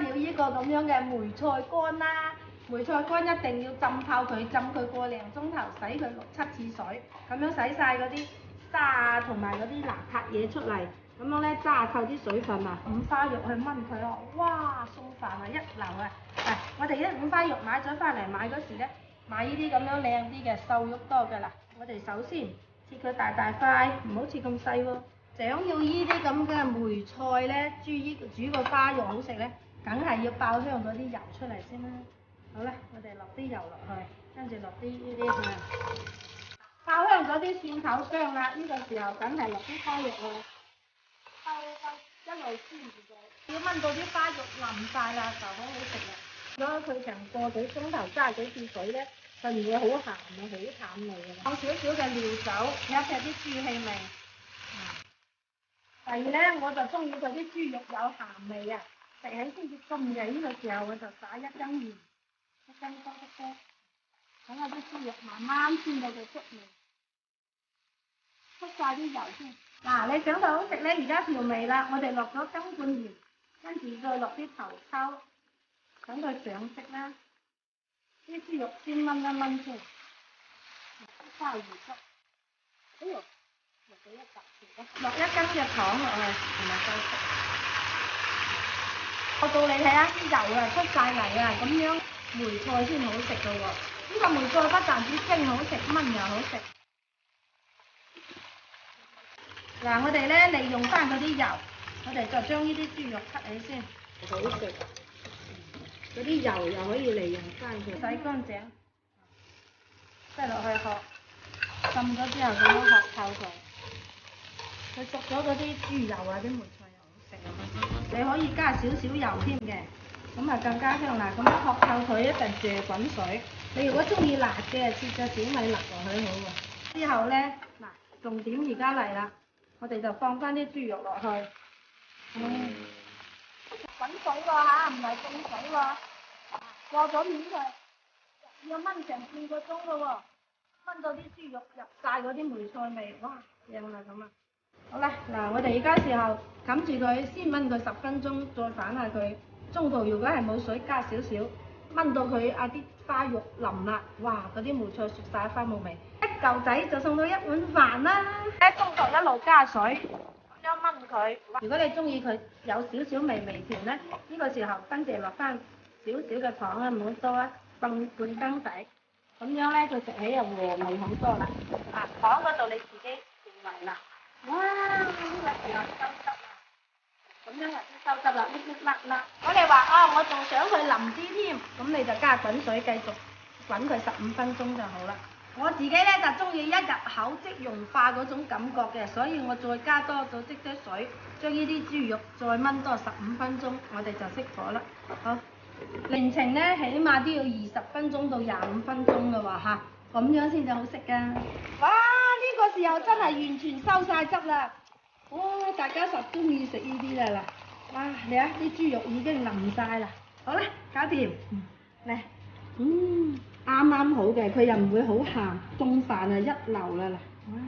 了呢個咁樣嘅梅菜乾啦。梅菜乾一定要浸泡佢，浸佢個零鐘頭，洗佢6、7次水，咁樣洗晒嗰啲沙啊同埋嗰啲邋遢嘢出嚟，咁樣咧揸透啲水分啊，五花肉去炆佢咯，哇！餸飯啊一流啊！嗱，我哋啲五花肉買咗翻嚟買嗰時咧，買呢啲咁樣靚啲嘅瘦肉多㗎啦。我哋首先切佢大大塊，唔好切咁細喎。想要呢啲咁嘅梅菜咧，煮個花肉好食咧，梗係要爆香嗰啲油出嚟先啦。好啦，我哋落啲油落去，跟住落啲呢啲爆香咗啲蒜頭薑啦，呢個時候梗係落啲花肉啦，一路煎住佢，要燜到啲花肉腍晒啦，就好好食啦。如果佢成個幾鐘頭揸幾次水咧，就唔會好鹹啊，好淡味㗎啦。放少少嘅料酒，有隻啲豬氣味。第二咧，我就中意佢啲豬肉有鹹味啊，食起先至咁嘅。呢個時候我就撒一羹鹽，一羹多一些，等下啲豬肉慢慢煎到佢出味，出晒啲油先。嗱，你想到好食咧，而家調味啦，我哋落咗羹半鹽，跟住再落啲頭抽，等佢上色啦。啲豬肉先燜一燜先，花魚汁，哎呦！落一羹嘅糖落去，同埋夠食。我到你睇下啲油啊出晒嚟啊，咁樣梅菜先好食噶喎。呢個梅菜不但止蒸好食，燜又好食。嗱，我哋咧利用翻嗰啲油，我哋就將呢啲豬肉cut起先，好食。嗰啲油又可以利用翻佢，洗乾淨，擠落去殼，浸咗之後咁樣殼透佢。佢熟咗嗰啲豬油啊，啲梅菜又好食啊！你可以加少少油添嘅，咁啊更加香啦。咁樣學透佢一陣射滾水。你如果中意辣嘅，切隻小米辣落去好喎。之後咧，嗱，重點而家嚟啦，我哋就放翻啲豬肉落去。滾水喎嚇，唔係凍水喎。過咗面佢，要燜成半個鐘咯喎，燜到啲豬肉入晒嗰啲梅菜味，哇，正啦咁啊！好啦，嗱，我哋而家時候冚住佢，先燜佢10分鐘，再反下佢。中途如果係冇水，加少少，燜到佢啲花肉腍啦，哇！嗰啲梅菜熟晒花冇味，一嚿仔就送到一碗飯啦。喺中途一路加水，咁樣燜佢。如果你中意佢有少少微甜咧，呢個時候跟住落翻少少嘅糖啊，唔好多啊，半羹仔，咁樣咧佢食起又和味好多啦。糖嗰度你自己調味啦。哇！呢個時候收汁啦，咁樣就先收汁啦，甩。我哋話我仲想佢腍啲添，咁你就加滾水繼續滾佢15分鐘就好啦。我自己咧就中意一入口即溶化嗰種感覺嘅，所以我再加多咗啲水，將呢啲豬肉再燜多15分鐘，我哋就熄火啦。好，靈程咧起碼都要20分鐘到25分鐘嘅喎嚇，咁樣先至好食㗎。哇！呢個時候真係完全收晒汁啦！哇！大家實中意食呢啲啦嗱，哇！你睇啲豬肉已經腍晒啦，好啦，搞掂，嚟，啱啱好嘅，佢又唔會好鹹，餸飯啊一流啦嗱，哇！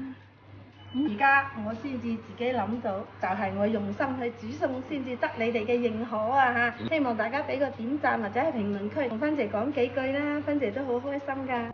而家我先至自己諗到，就係我用心去煮餸先至得你哋嘅認可啊嚇！希望大家俾個點讚或者喺評論區同芬姐講幾句啦，芬姐都好開心㗎。